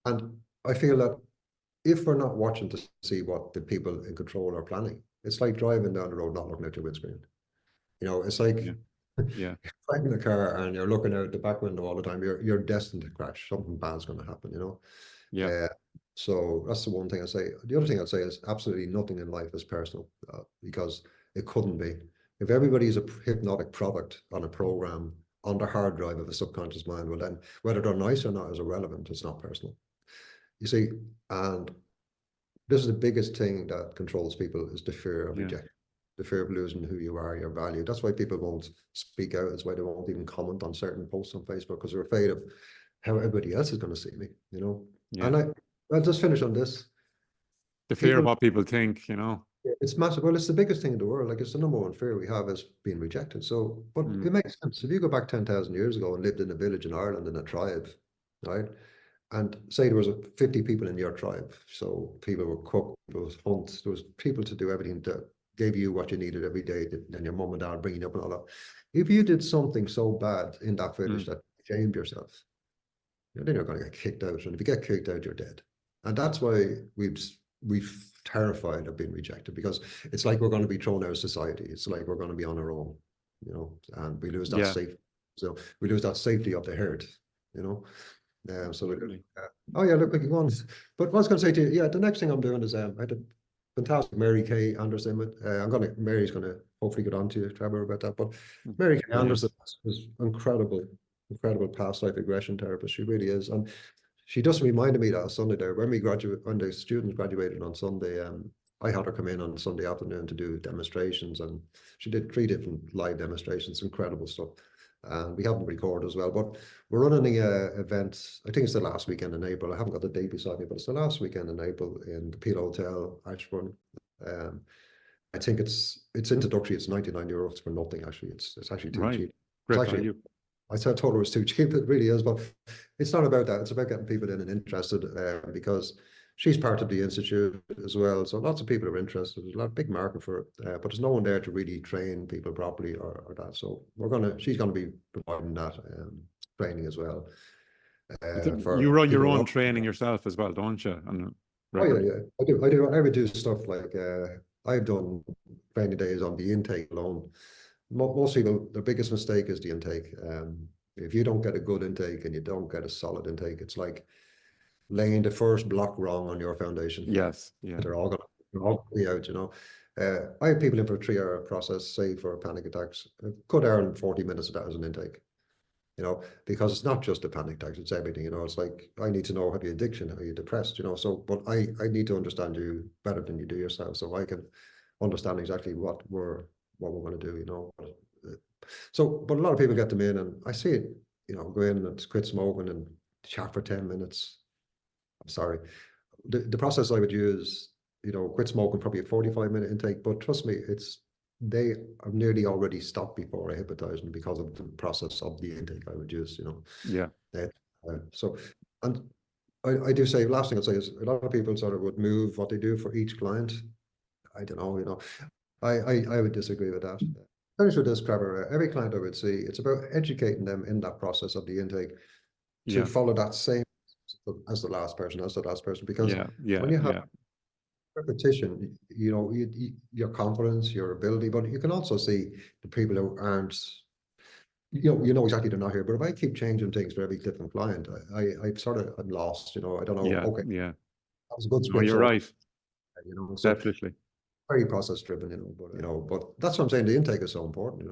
And I feel that if we're not watching to see what the people in control are planning, it's like driving down the road not looking at your windscreen. It's like Yeah. Yeah. driving a car and you're looking out the back window all the time. You're destined to crash. Something bad's going to happen. Yeah. So that's the one thing I say. The other thing I'd say is absolutely nothing in life is personal, because it couldn't be. If everybody's a hypnotic product on a program on the hard drive of a subconscious mind, well then whether they're nice or not is irrelevant. It's not personal. You see, and this is the biggest thing that controls people is the fear of rejection, the fear of losing who you are, your value. That's why people won't speak out. That's why they won't even comment on certain posts on Facebook, because they're afraid of how everybody else is going to see me, Yeah. And I'll just finish on this. The fear of what people think, It's massive. Well, it's the biggest thing in the world. Like, it's the number one fear we have is being rejected. So, but it makes sense. If you go back 10,000 years ago and lived in a village in Ireland in a tribe, right? And say there was 50 people in your tribe. So people were cook, there was hunt, there was people to do everything that gave you what you needed every day, and your mum and dad bringing you up and all that. If you did something so bad in that village that you shamed yourself, then you're going to get kicked out. And if you get kicked out, you're dead. And that's why we've terrified of being rejected, because it's like we're going to be thrown out of society. It's like we're going to be on our own, and we lose that safety. So we lose that safety of the herd, So oh yeah, look, we can go on. But what I was going to say to you, the next thing I'm doing is I had a fantastic Mary Kay Anderson. Mary's going to hopefully get on to you, Trevor, about that. But Mary Kay Anderson is incredible past life regression therapist. She really is, and she just reminded me that on Sunday there when the students graduated on Sunday. I had her come in on Sunday afternoon to do demonstrations, and she did 3 different live demonstrations. Incredible stuff. And we haven't recorded as well, but we're running the event. I think it's the last weekend in April. I haven't got the date beside me, but it's the last weekend in April in the Peel Hotel, Ashburn. I think it's introductory. It's €99 for nothing. Actually, it's actually too cheap. Great value. I told her it was too cheap. It really is, but it's not about that. It's about getting people in and interested, because she's part of the institute as well. So lots of people are interested. There's a big market for it, but there's no one there to really train people properly or that. So she's gonna be providing that training as well. You run your own training yourself as well, don't you? Oh yeah, I do. I would do stuff like I've done training days on the intake alone. Most people, their biggest mistake is the intake. If you don't get a good intake and you don't get a solid intake, it's like laying the first block wrong on your foundation. Yes, yeah. They're all gonna be out, I have people in for a 3-hour process, say for panic attacks. A good hour and 40 minutes of that as an intake. Because it's not just the panic attacks, it's everything. It's like, I need to know, have you addiction, are you depressed, so, but I need to understand you better than you do yourself, so I can understand exactly what we're going to do, So, but a lot of people get them in, and I see it, go in and quit smoking and chat for 10 minutes. I'm sorry. The process I would use, quit smoking, probably a 45-minute intake, but trust me, they have nearly already stopped before I hypnotize them because of the process of the intake I would use, Yeah. So, and I do say, last thing I'd say is a lot of people sort of would move what they do for each client. I don't know, I would disagree with that. Finish with this, Trevor. Every client I would see, it's about educating them in that process of the intake to follow that same as the last person, because when you have repetition, your confidence, your ability, but you can also see the people who aren't, exactly they're not here. But if I keep changing things for every different client, I'm lost, I don't know. Yeah, okay, yeah. that was a good No, split. you're right. So Definitely. very process driven, but that's what I'm saying. The intake is so important,